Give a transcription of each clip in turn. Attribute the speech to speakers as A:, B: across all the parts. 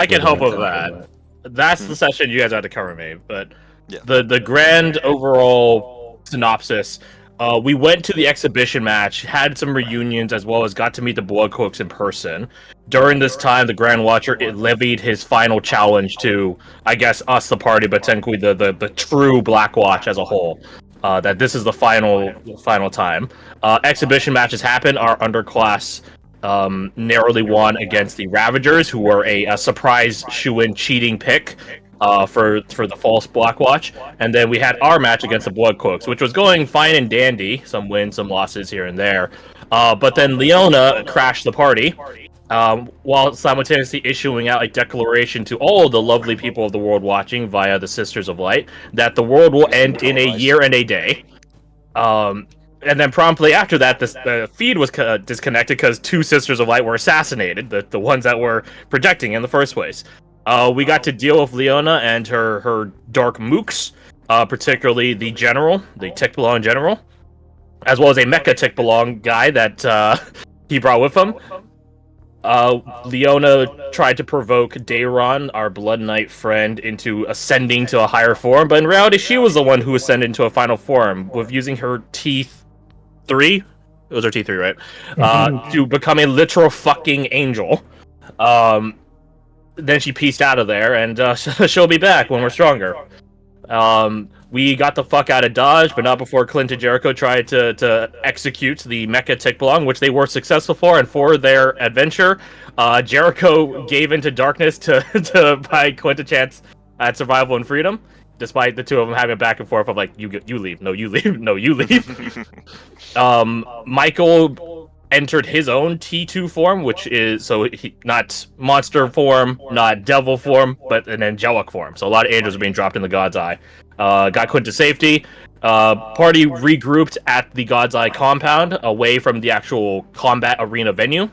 A: I can help with that. That's the session you guys had to cover me, but
B: Yeah.
A: the grand overall synopsis. We went to the exhibition match, had some reunions, as well as got to meet the Blood Cloaks in person. During this time, the Grand Watcher levied his final challenge to, I guess, us, the party, but technically the true Black Watch as a whole. That this is the final time. Exhibition matches happen. Our underclass narrowly won against the Ravagers, who were a surprise shoe-in cheating pick for the false Black Watch. And then we had our match against the Blood Cloaks, which was going fine and dandy. Some wins, some losses here and there. But then Leona crashed the party, while simultaneously issuing out a declaration to all the lovely people of the world watching via the Sisters of Light that the world will end in a year and a day. And then promptly after that, the feed was disconnected because two Sisters of Light were assassinated, the ones that were projecting in the first place. We got to deal with Leona and her dark mooks, particularly the general, the Tikbalong general, as well as a Mecha Tikbalong guy that he brought with him. Leona tried to provoke Dayron, our Blood Knight friend, into ascending to a higher form, but in reality, she was the one who ascended into a final form with using her T3. It was her T3, right? To become a literal fucking angel. Then she pieced out of there, and she'll be back when we're stronger. We got the fuck out of Dodge, but not before Clint and Jericho tried to execute the Mecha Tikbalong, which they were successful for, and for their adventure, Jericho gave into darkness to buy Clint a chance at survival and freedom, despite the two of them having a back and forth of like, you leave, no, you leave, no, you leave. Michael entered his own T2 form, which is not monster form, not devil form, but an angelic form. So a lot of angels are being dropped in the God's Eye. Got Clint to safety. Party regrouped at the God's Eye compound, away from the actual combat arena venue.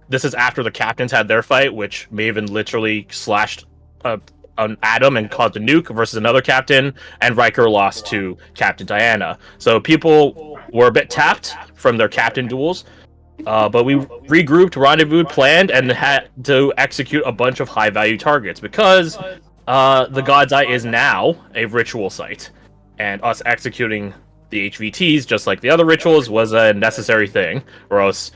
A: This is after the captains had their fight, which Maven literally slashed an atom and caused a nuke versus another captain, and Riker lost to Captain Diana. So people were a bit tapped from their captain duels, but we regrouped, rendezvoused, planned, and had to execute a bunch of high-value targets because the God's Eye is now a ritual site, and us executing the HVTs, just like the other rituals, was a necessary thing, or else,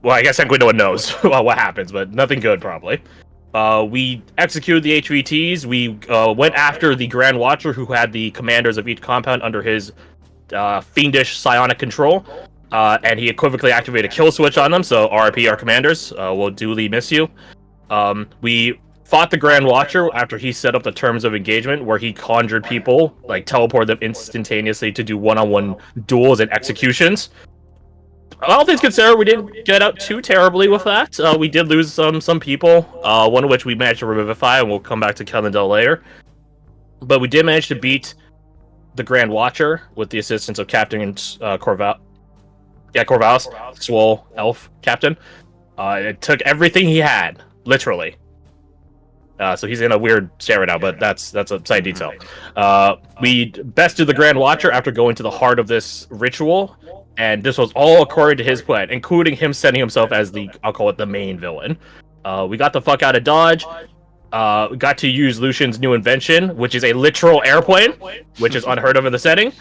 A: well, I guess technically no one knows what happens, but nothing good, probably. We executed the HVTs. We went after the Grand Watcher, who had the commanders of each compound under his fiendish psionic control, and he equivocally activated a kill switch on them, so RIP our commanders. We'll duly miss you. We fought the Grand Watcher after he set up the terms of engagement, where he conjured people, like teleported them instantaneously to do one-on-one duels and executions. All things considered, we didn't get out too terribly with that. We did lose some people, one of which we managed to revivify, and we'll come back to Kelendel later. But we did manage to beat the Grand Watcher with the assistance of Captain Corvallis, Swole Elf Captain. It took everything he had, literally. So he's in a weird state right now, but that's a side detail. We bested the Grand Watcher after going to the heart of this ritual, and this was all according to his plan, including him setting himself as I'll call it the main villain. We got the fuck out of Dodge. We got to use Lucian's new invention, which is a literal airplane, which is unheard of in the setting.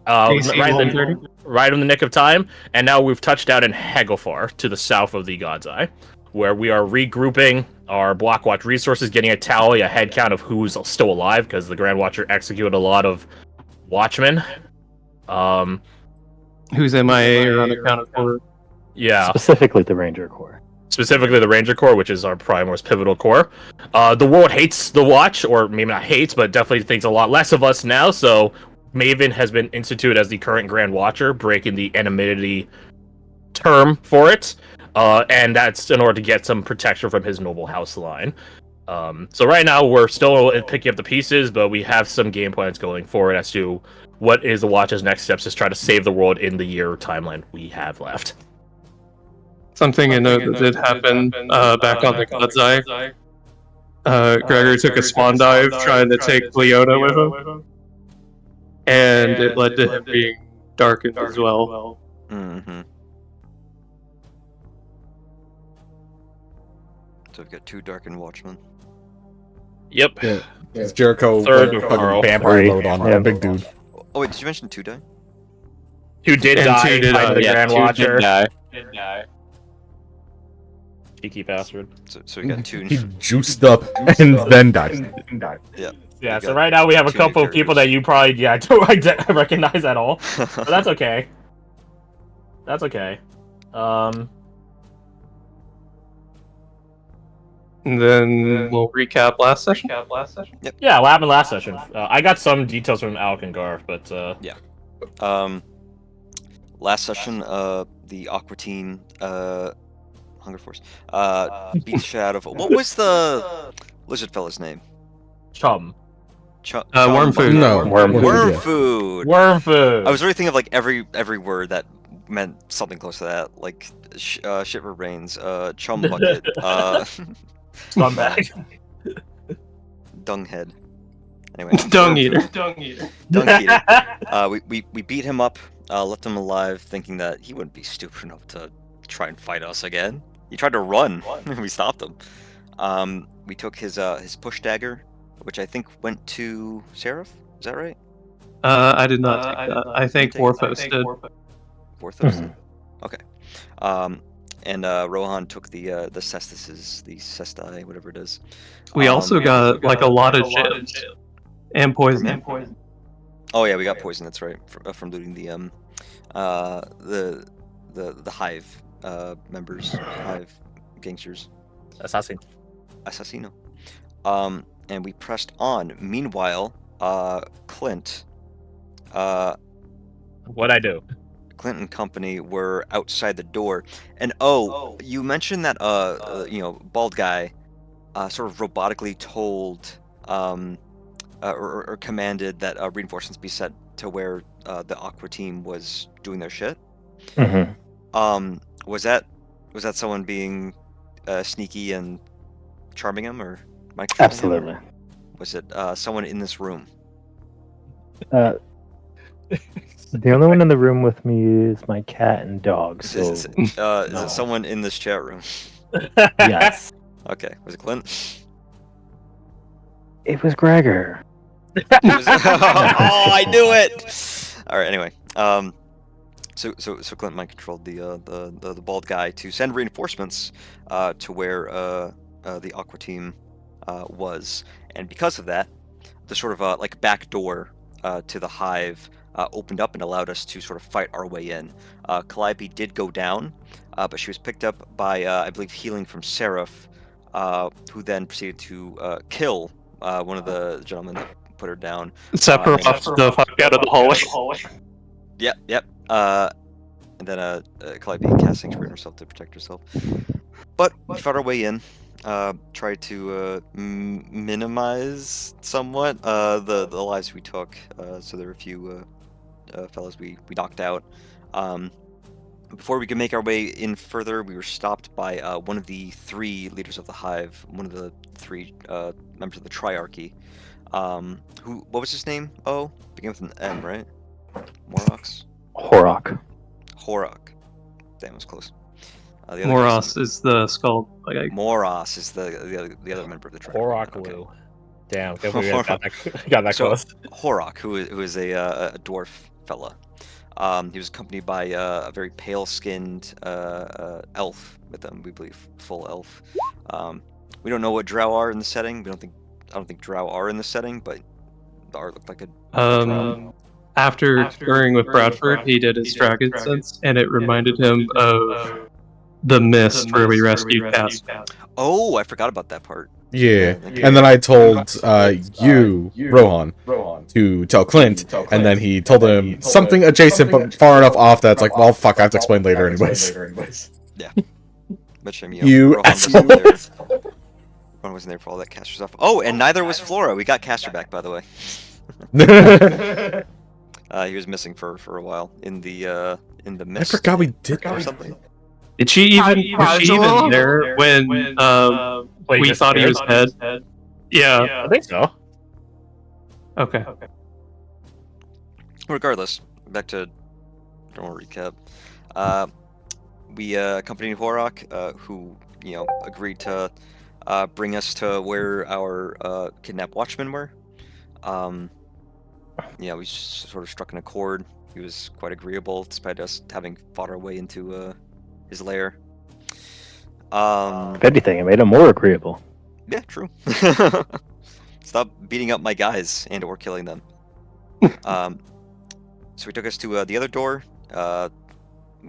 A: Right in the nick of time, and now we've touched down in Hegelfar, to the south of the God's Eye, where we are regrouping our Blockwatch resources, getting a head count of who's still alive, because the Grand Watcher executed a lot of Watchmen.
C: Who's MIA or unaccounted for?
A: Yeah.
D: Specifically the Ranger Corps.
A: Specifically the Ranger Corps, which is our probably most pivotal core. The world hates the Watch, or maybe not hates, but definitely thinks a lot less of us now, so Maven has been instituted as the current Grand Watcher, breaking the anonymity term for it. And that's in order to get some protection from his noble house line. So right now we're still picking up the pieces, but we have some game plans going forward as to what is the Watch's next steps to try to save the world in the year timeline we have left.
C: Something I know that did happen back on the God's Eye. Gregory took a swan dive trying to take Leona with him, and it led to him being darkened as well.
B: Mm-hmm. So we've got 2 Darkened Watchmen.
A: Yep.
D: Yeah, it's Jericho.
A: Third
D: fucking
A: Carl.
D: vampire load on that big dude.
B: Oh wait, did you mention 2 die?
A: 2 did
C: And
A: die
C: 2 did
A: by the Grand
C: 2 did
A: Watcher.
C: die.
A: Cheeky bastard.
B: So we got 2.
D: He juiced up and then died.
B: Yeah.
A: Yeah,
B: We
A: so
B: got
A: right now we have a
B: 2 new
A: couple of people that
B: characters.
A: you probably don't recognize at all. But that's okay. That's okay.
C: And then we'll recap last session.
A: Yeah, what happened last session? I got some details from Alec and Garth, but
B: Last session, the Aqua Team, Hunger Force, beat the shit out of. What was the lizard fella's name?
A: Chum.
C: Worm food.
D: No,
B: Worm
D: yeah.
B: food.
A: Worm food.
B: I was really thinking of like every word that meant something close to that, like shit for brains, chum bucket,
A: Scumbag.
B: dung head. Anyway,
C: Dung
B: worm
C: eater.
B: food. Dung eater. We beat him up, left him alive, thinking that he wouldn't be stupid enough to try and fight us again. He tried to run, and we stopped him. We took his push dagger, which I think went to Seraph. Is that right?
C: I did not take that. I think Warthos did.
B: Warthos did? Okay. And Rohan took the cestises, the cesti, whatever it is.
C: We also got like a lot of gems and poison.
B: Oh yeah, we got poison. That's right, from looting the hive members, hive gangsters. Assassino. And we pressed on. Meanwhile, Clint.
A: What'd I do?
B: Clint and company were outside the door, and you mentioned that bald guy, sort of robotically told, or commanded that reinforcements be sent to where the Aqua Team was doing their shit.
E: Mm-hmm.
B: Was that someone being sneaky and charming him, or Mike?
E: Absolutely.
B: Was it someone in this room?
E: The only one in the room with me is my cat and dog. So
B: Is it someone in this chat room?
E: yes,
B: Okay, was it Clint?
E: it was Gregor.
B: Oh, I knew it. All right. Anyway, so Clint Mike controlled the bald guy to send reinforcements to where the Aqua Team was, and because of that, the sort of like back door to the hive opened up and allowed us to sort of fight our way in. Calliope did go down, but she was picked up by I believe healing from Seraph, who then proceeded to kill one of the gentlemen that put her down.
C: Sephiroth the fuck out of the hallway.
B: Yep. And then Calliope cast Sanctuary on herself to protect herself. But we fought our way in, tried to minimize somewhat the lives we took. So there were a few fellows we knocked out. Before we could make our way in further, we were stopped by one of the 3 leaders of the hive, one of the 3 members of the Triarchy. What was his name? Oh, began with an M, right? Morox?
E: Horok.
B: Damn, it was close.
C: Moros is the skull.
B: Moros is the other member of the Triarchy.
A: Horok
B: Okay.
A: Wu. Damn, can't believe I got that
B: So,
A: close.
B: Horok, who is a dwarf fella. He was accompanied by a very pale-skinned elf with them, we believe, full elf. We don't know what drow are in the setting. I don't think drow are in the setting, but the art looked like a drow.
C: After touring with Bradford, he did his dragon sense, and it reminded him of the mist where we rescued Cass.
B: Oh, I forgot about that part.
D: Yeah, and then I told you, Rohan, to tell Clint, and then he told him something adjacent but far enough off that's like, well, fuck, I have to explain later anyways.
B: Yeah. But shame,
D: You
B: Rohan wasn't there. Rohan wasn't there for all that caster stuff. Oh, and neither was Flora. We got Caster back, by the way. He was missing for a while in the mist.
D: I forgot we did
B: or something.
C: Was she even there when we thought he was dead? Yeah.
A: I think so.
C: Okay.
B: Regardless, back to normal recap. We accompanied Horok, who agreed to bring us to where our kidnapped watchmen were. Yeah, we sort of struck an accord. He was quite agreeable, despite us having fought our way into his lair.
E: If anything, it made him more agreeable.
B: Yeah, true. Stop beating up my guys and/or killing them. So he took us to the other door.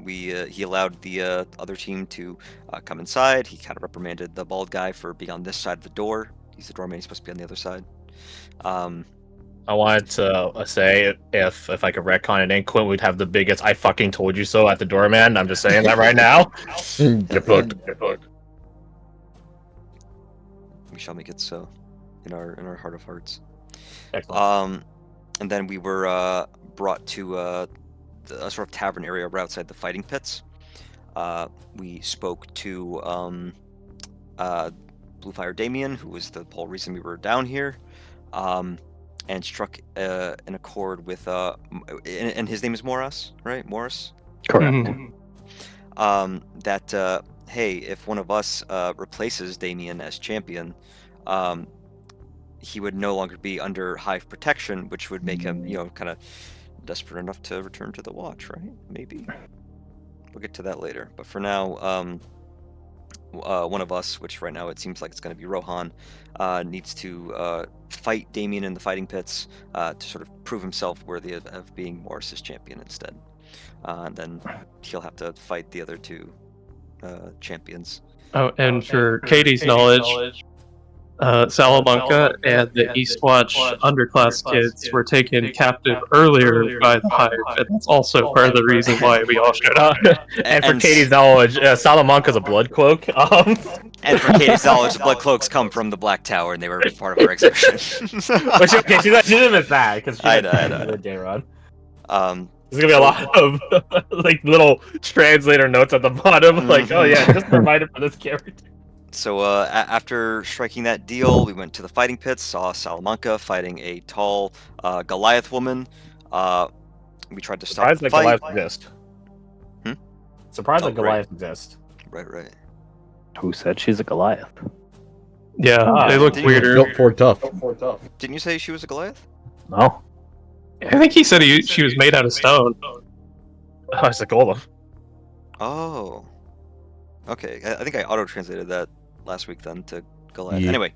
B: He allowed the other team to come inside. He kind of reprimanded the bald guy for being on this side of the door. He's the doorman. He's supposed to be on the other side.
A: I wanted to say if I could retcon it in, Quint would have the biggest "I fucking told you so" at the doorman. I'm just saying that right now. Get fucked. Get fucked.
B: We shall make it so, in our heart of hearts.
A: Excellent.
B: And then we were brought to a sort of tavern area right outside the fighting pits. We spoke to Bluefire Damien, who was the whole reason we were down here, and struck an accord with and his name is Morris, right? Morris.
E: Correct.
B: That hey, if one of us replaces Damien as champion, he would no longer be under hive protection, which would make him, kind of desperate enough to return to the watch, right? Maybe. We'll get to that later. But for now, one of us, which right now it seems like it's going to be Rohan, needs to fight Damien in the fighting pits to sort of prove himself worthy of being Morris's champion instead. And then he'll have to fight the other two champions.
C: Oh, and for Katie's knowledge, Salamanca and the Eastwatch underclass kids were taken captive earlier by the Hive, and that's also part of the reason why we all showed up.
A: And for Katie's knowledge, Salamanca's a blood cloak.
B: And for Katie's knowledge, the blood cloaks come from the Black Tower, and they were part of our exhibition.
A: Which, okay, she didn't miss that because she
B: I
A: had
B: know.
A: the day run.
B: There's
A: gonna be a lot of like little translator notes at the bottom, like, oh yeah, just provided for this character.
B: So after striking that deal, we went to the fighting pits, saw Salamanca fighting a tall Goliath woman. We tried to stop
A: Surprised
B: the
A: that
B: fight.
A: Goliath exist.
B: Hmm?
A: Surprised that
B: Oh,
A: Goliath exist.
B: Right.
E: Who said she's a Goliath?
C: Yeah, they look
B: Did-
C: weirder.
D: Built for tough.
B: Didn't you say she was a Goliath?
E: No.
C: I think he said she was made out of stone.
A: Oh, it's a golem.
B: Oh. Okay, I think I auto-translated that last week then to Goliath.
D: Yeah.
B: Anyway,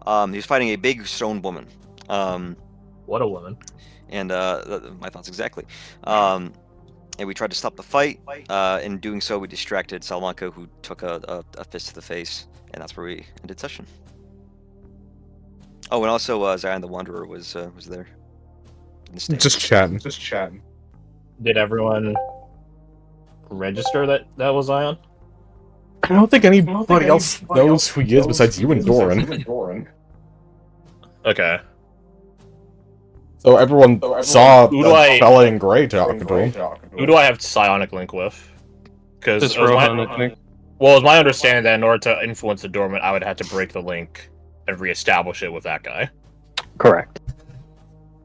B: he was fighting a big stone woman.
A: What a woman.
B: And my thoughts exactly. And we tried to stop the fight. In doing so, we distracted Salamanca, who took a fist to the face, and that's where we ended session. Oh, and also Zion the Wanderer was there. In the stands.
D: Just chatting.
A: Did everyone register that was Zion?
D: I don't think anybody else knows who he is besides you and Doran.
A: Okay.
D: So everyone saw
A: Who do I-
D: Bella in Grey talking to him.
A: Who do I have psionic link with? Because
C: Just Rohan, I think.
A: well, it's my understanding that in order to influence the dormant, I would have to break the link and reestablish it with that guy.
E: Correct.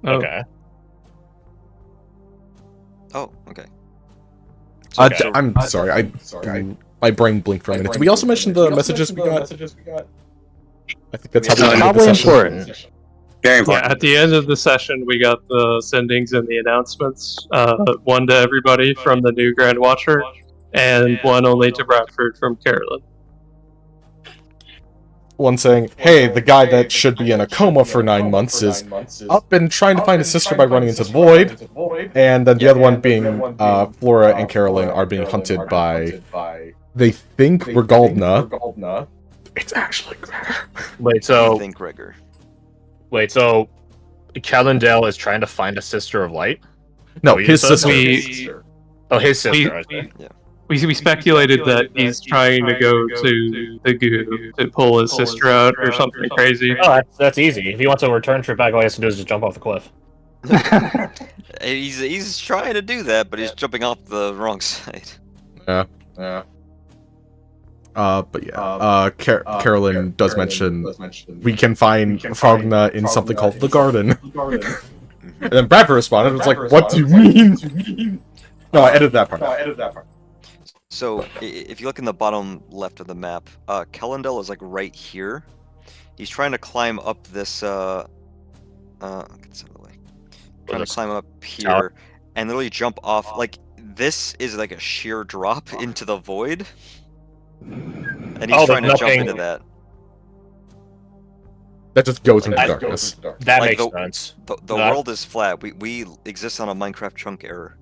C: Oh.
A: Okay.
B: Oh, okay.
A: Okay.
D: I'm sorry. My brain blinked for a minute. Did we also mention the messages we got? I think that's how we ended the
E: Probably
D: session.
E: important.
F: Very
C: Yeah,
F: important.
C: at the end of the session, we got the sendings and the announcements. One to everybody from the new Grand Watcher, and one only to Bradford from Carolyn.
D: One saying, "Hey, the guy that should be in a coma for 9 months is up and trying to find his sister by running into the void." And then the other one being Flora and Carolyn are being hunted by, they think, Regaldna. It's actually Gregor.
A: Wait, so
B: I think Gregor.
A: Calendale is trying to find a sister of light?
D: No,
A: Oh, you
D: his
A: said
D: sister.
A: Oh, his sister. I see.
C: We speculated that he's trying to go to the goo to pull his sister out or something crazy.
A: Oh, that's easy. If he wants a return trip back, all he has to do is just jump off the cliff.
B: He's trying to do that, but he's jumping off the wrong side.
D: Yeah. But yeah. Carolyn does mention we can find Frogna in something called the Garden. And then Bradford responded, "It's like, what do you mean?" No, I edited that part.
B: So if you look in the bottom left of the map, Kellendel is like right here. He's trying to climb up this. Get this out of the way. Trying to
A: this
B: climb up here
A: tower?
B: and literally jump off. Like this is like a sheer drop into the void, and he's
A: Oh,
B: trying to
A: there's
B: jump
A: nothing-
B: into that.
D: That just goes into darkness.
A: That
B: Like
A: makes sense.
B: The
A: That-
B: world is flat. We exist on a Minecraft chunk error.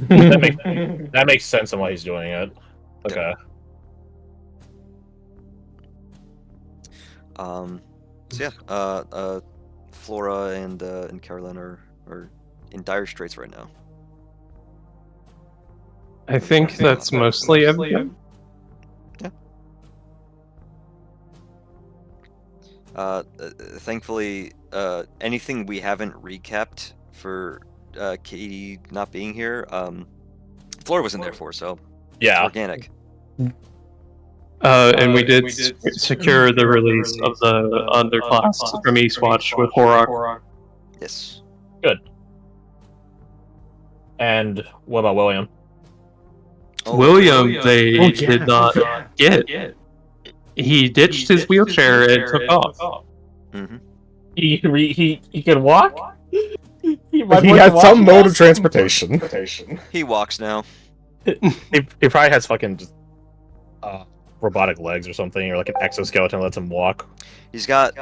A: That makes sense on why he's doing it. Okay.
B: So yeah, Flora and Carolyn are in dire straits right now.
C: I think that's mostly everything.
B: Thankfully, anything we haven't recapped for Katie not being here, Flora wasn't there for, so it's
A: Yeah.
B: organic.
C: And we did secure the release of the underclass from Eastwatch with Horok.
B: Yes.
A: And what about William?
B: Oh,
C: William, they
E: Oh, yeah.
C: did not get. He ditched his wheelchair and took off.
B: Mm-hmm.
A: He can walk.
D: He had some mode of transportation.
B: He walks now.
A: He probably has fucking just, robotic legs or something, or like an exoskeleton that lets him walk.
B: He's got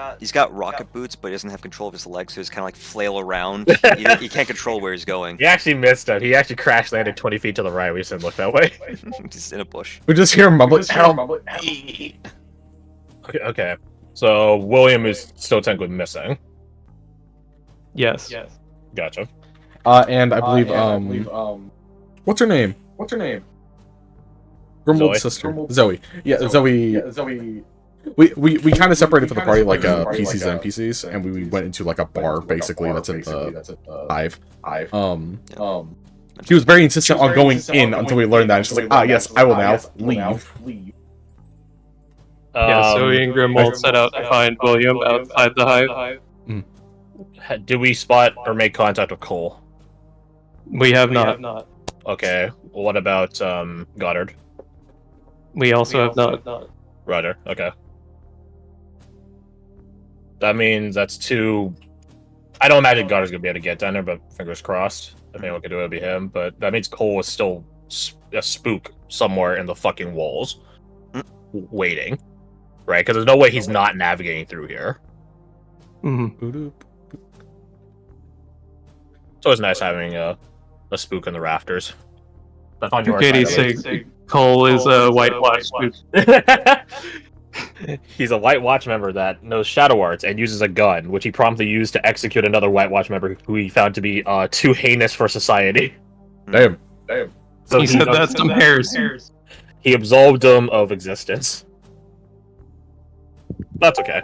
B: rocket boots, but he doesn't have control of his legs, so he's kind of like flail around. He can't control where he's going.
A: He actually missed it. He actually crash landed 20 feet to the right. We just didn't look that way.
B: He's in a bush.
D: We just hear him mumbling.
A: Okay. So William is still technically missing.
C: Yes.
A: Gotcha.
D: And I believe, what's her name? Grimwald's sister. Zoe. Yeah, Zoe. We kind of separated from the party like PCs and NPCs, and we went into like a bar basically that's in the hive. She was very insistent on going in until we learned that, and she's like, yes, I will now leave.
C: Yeah, Zoe and Grimwald set out to find William outside the hive.
A: Did we spot or make contact with Cole?
C: We have not.
A: Okay. What about Goddard?
C: We also have not.
A: Roger. Okay. That means that's two. I don't imagine Goddard's gonna be able to get down there, but fingers crossed. If anyone can do it, it'd be him. But that means Cole is still a spook somewhere in the fucking walls, waiting, right? Because there's no way he's not navigating through here.
C: Mm-hmm.
A: It's always nice having a spook in the rafters. That's on your
C: Katie
A: side.
C: saying Cole is a whitewash spook.
A: He's a White Watch member that knows shadow arts and uses a gun, which he promptly used to execute another White Watch member who he found to be too heinous for society.
D: Damn.
A: So
C: He said that's some hairs.
A: he absolved him of existence. That's okay.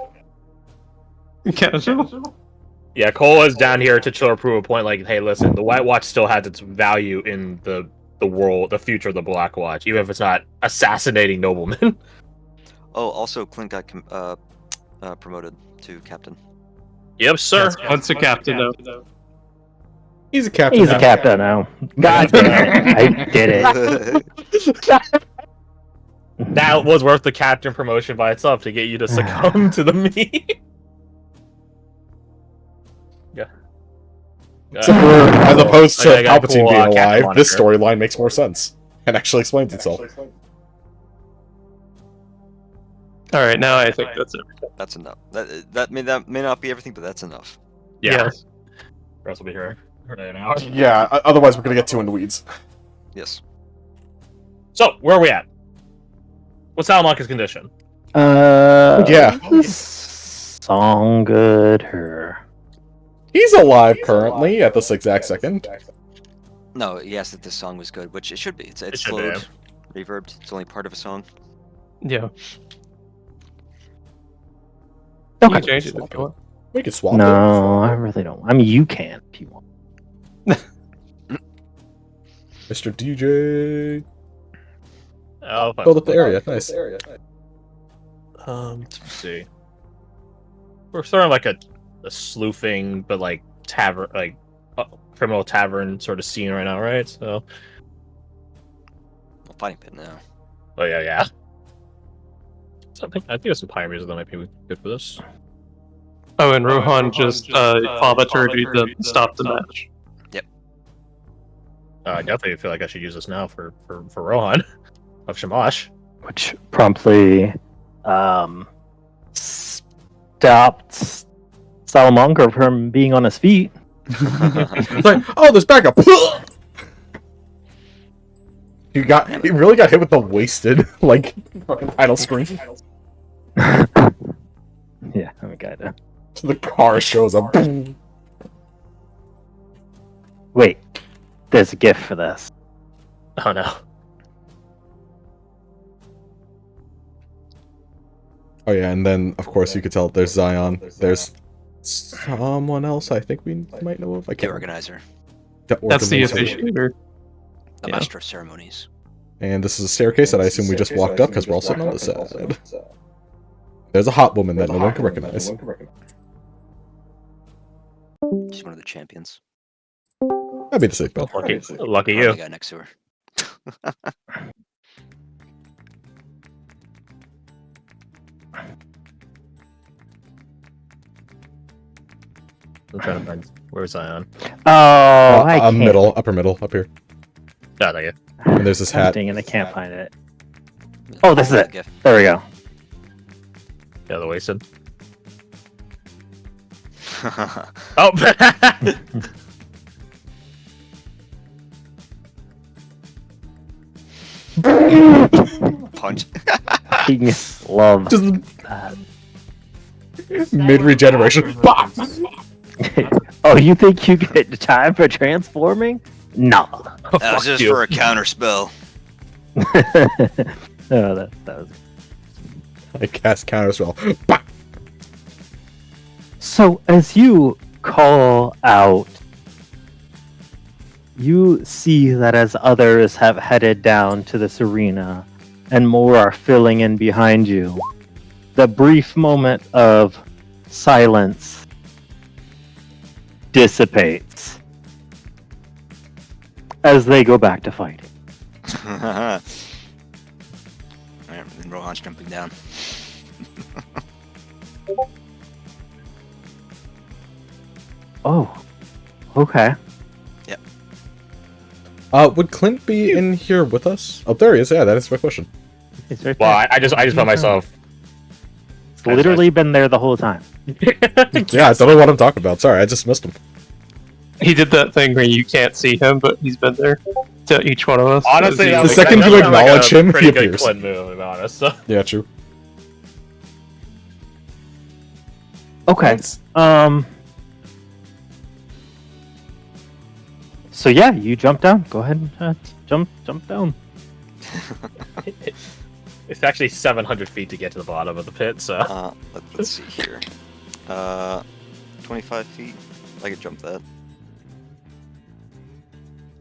C: Casual.
A: Yeah, Cole is down here to chill or prove a point like, hey, listen, the White Watch still has its value in the world, the future of the Black Watch, even if it's not assassinating noblemen.
B: Oh, also Clint got promoted to captain.
A: Yep, sir.
C: Once a captain, though.
D: He's a captain.
E: He's a captain now. God damn it. I did it.
A: That was worth the captain promotion by itself to get you to succumb to the meme. Yeah.
D: As opposed to
A: Okay, I got a
D: Palpatine
A: cool,
D: being
A: captain
D: alive, this
A: moniker.
D: storyline makes more sense and actually explains itself.
C: All right, now I think that's it.
B: That's enough. That may not be everything, but that's enough.
A: Yeah.
C: Yes.
A: Russ will be here for an hour.
D: Yeah, otherwise we're gonna get too in the weeds.
B: Yes.
A: So, where are we at? What's Salamanca's condition?
D: Yeah.
E: Song good her.
D: He's alive currently at this exact second.
B: No, he asked if this song was good, which it should be. It's
A: should be,
B: slowed, reverbed. It's only part of a song.
C: Yeah.
E: Okay.
C: You can change it if you want.
D: We could swap
E: No, I really don't. I mean, you can if you want.
D: it. Mr. DJ.
A: Oh,
D: Build up the area. Nice.
A: Let's see. We're starting like a sleuthing, but like tavern, like criminal tavern sort of scene right now, right? So
B: fighting pit now.
A: Oh yeah. So I think there's some pioneers that might be good for this.
C: Oh, and Rohan just thaumaturgy to stop the match.
A: I definitely feel like I should use this now for Rohan of Shamash.
E: Which promptly stopped Salamanca from being on his feet.
D: It's like, oh, there's backup. He really got hit with the wasted like fucking title screen.
E: Yeah, I'm kinda.
D: So the car shows up.
E: Wait, there's a gift for this.
A: Oh no.
D: Oh yeah, and then of course you could tell there's Zion. There's someone else I think we might know of. I
B: The
D: can't.
B: organizer,
C: That's the
D: organizer.
C: officiator.
B: the
C: Yeah.
B: master of ceremonies.
D: And this is a staircase that I assume we just walked up because we're all sitting on this side. There's a hot woman that no one can recognize.
B: She's one of the champions.
D: That'd be the safe bet.
A: Lucky
B: Probably
A: you.
B: the guy next to her.
A: I'm trying to find where's Zion.
E: Oh, I can't.
D: Upper middle, up here.
A: Oh, there you
D: And there's this hat.
E: Dang it, I can't find it. Oh, this is it.
B: Gift.
E: There we go.
A: Yeah, the wasted. Oh.
B: Punch.
E: King love
D: Just
E: that.
D: mid regeneration.
E: Oh, you think you get time for transforming? No.
B: That was
A: Fuck
B: just
A: you.
B: for a counter spell.
E: No, that was.
D: I cast counter spell.
E: So, as you call out, you see that as others have headed down to this arena and more are filling in behind you, the brief moment of silence dissipates as they go back to fighting.
B: Alright, and Rohan's jumping down.
E: Oh, okay.
D: Would Clint be in here with us? Oh, there he is. Yeah, that is my question.
E: It's right
A: Well,
E: there.
A: I just put myself.
E: It's literally been there the whole time.
D: Yeah, I don't know what I'm talking about. Sorry, I just missed him.
C: He did that thing where you can't see him, but he's been there to each one of us.
A: Honestly,
C: As
A: that
C: he-
D: The second
A: that
D: you
A: sounded like
D: acknowledge
A: a
D: him, he
A: pretty good
D: appears.
A: Clint move, to be honest. So.
D: Yeah, true.
E: Okay. So yeah, you jump down. Go ahead and jump down.
A: It's actually 700 feet to get to the bottom of the pit, so.
B: Let's see here. 25 feet. I could jump that.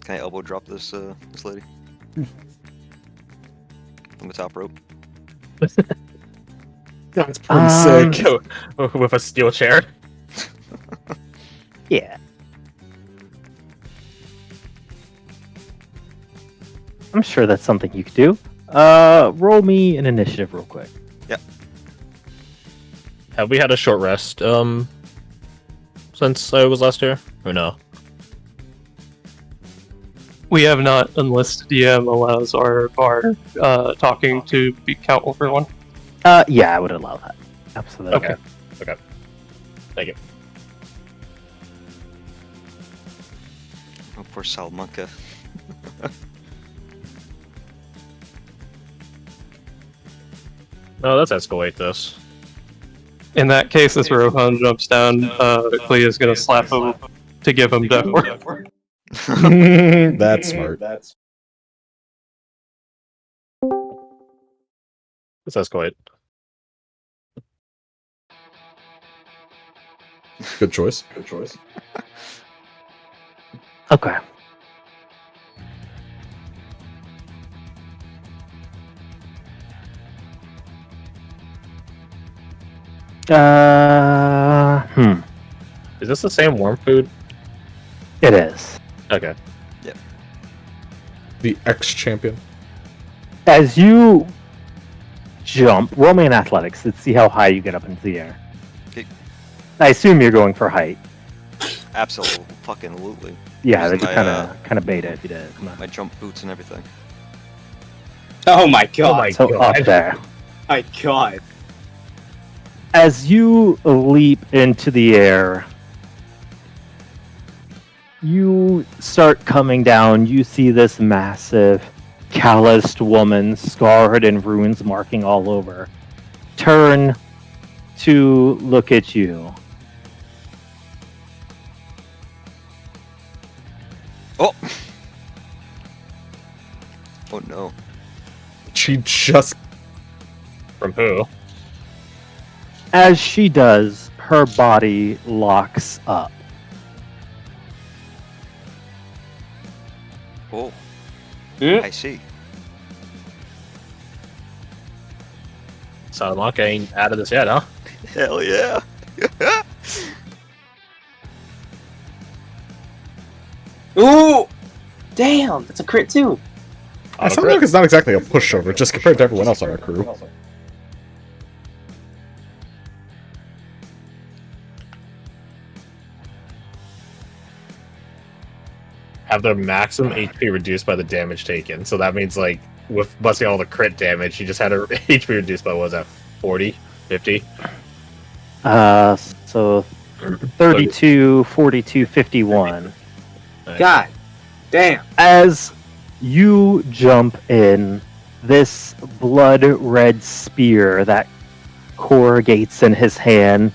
B: Can I elbow drop this this lady? From the top rope.
D: That's pretty sick.
A: With a steel chair.
E: Yeah. I'm sure that's something you could do. Roll me an initiative real quick.
A: Have we had a short rest since I was last here? Or no?
C: We have not, unless DM allows our bar talking to be count over one.
E: Yeah, I would allow that. Absolutely.
A: Okay. Thank you.
B: Oh, poor Salamanca.
A: No, let's escalate this.
C: In that case, as Rohan jumps down, Clea's gonna slap him to give him death ward.
D: That's smart.
A: Let's escalate.
D: Good choice.
E: Okay.
A: Is this the same warm food?
E: It is.
A: Okay.
D: The ex-champion.
E: As you jump, roll me in athletics. Let's see how high you get up into the air.
B: Okay.
E: I assume you're going for height.
B: Absolutely, fucking absolutely.
E: Yeah,
B: Using
E: that'd
B: my,
E: kind of beta if you did. Come on.
B: My jump boots and everything.
F: Oh my god.
A: Oh my
E: So
A: God.
E: up there.
F: My god.
E: As you leap into the air, you start coming down. You see this massive, calloused woman, scarred and runes marking all over, turn to look at you.
B: Oh! Oh no.
D: She just
A: From who?
E: As she does, her body locks up.
B: Oh.
F: Hmm?
B: I see.
A: Silent ain't out of this yet, huh?
B: Hell yeah.
F: Ooh! Damn, that's a crit too.
D: Soundlock is not exactly a pushover, just compared to everyone else on our crew.
A: Have their maximum HP reduced by the damage taken. So that means, like, with busting all the crit damage, she just had her HP reduced by, what was that, 40? 50?
E: So 32, 42, 51.
A: Nice.
F: God damn.
E: As you jump in, this blood red spear that corrugates in his hand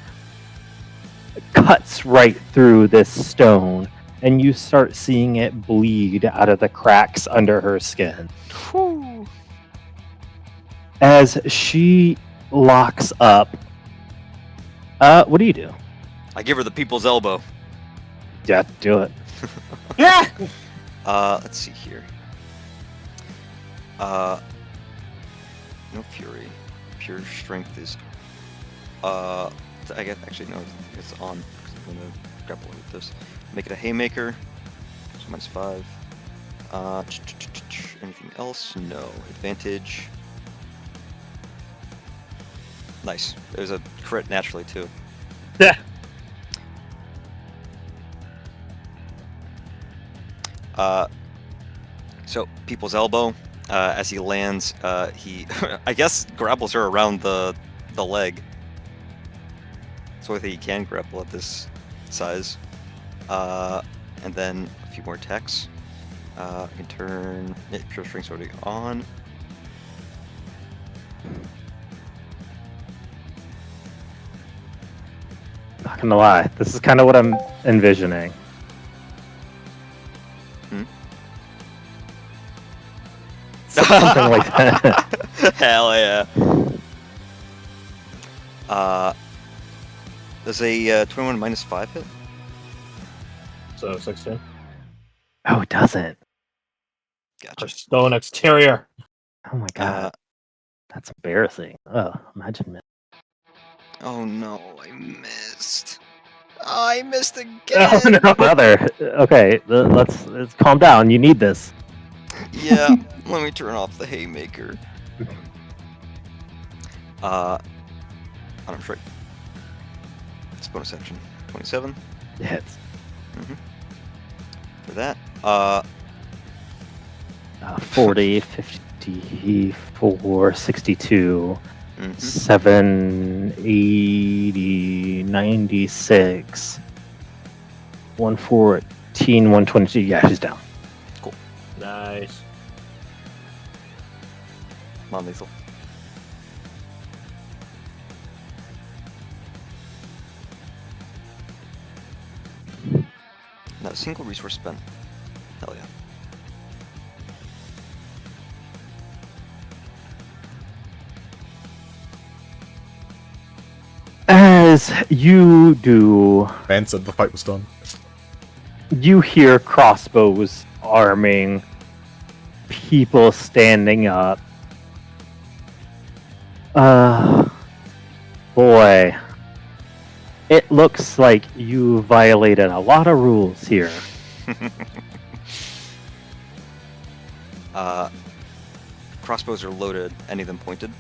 E: cuts right through this stone, and you start seeing it bleed out of the cracks under her skin.
B: Whew.
E: As she locks up, what do you do?
B: I give her the people's elbow.
E: Yeah, do it.
F: Yeah!
B: Let's see here. No fury. Pure strength is. I guess actually no, it's on. 'Cause I'm gonna grapple with this. Make it a haymaker. So -5. Anything else? No. Advantage. Nice. There's a crit naturally too.
A: Yeah.
B: So people's elbow. As he lands, he I guess grapples her around the leg. So I think he can grapple at this size. And then a few more attacks. I can turn pure strength's already on.
E: Not gonna lie, this is kind of what I'm envisioning.
B: Hmm?
E: Something like that.
B: Hell yeah. Does a 21 -5 hit?
A: So 16.
E: Oh, it doesn't.
B: Gotcha.
A: Her stone exterior.
E: Oh my god, that's embarrassing. Oh, imagine it.
B: Oh no, I missed. I missed again.
A: Oh no.
E: Brother, okay, let's calm down. You need this.
B: Yeah, let me turn off the haymaker. I'm sure. It's bonus action. 27
E: It hits.
B: for that.
E: 40, 54, 62,
B: Mhm.
E: 7, 80, 96, 114, 122. Yeah, she's down.
A: Nice.
B: Non-lethal. Not a single resource spent. Hell yeah.
E: As you do,
D: Man said the fight was done.
E: you hear crossbows arming, people standing up. Boy, it looks like you violated a lot of rules
B: crossbows are loaded, any of them pointed.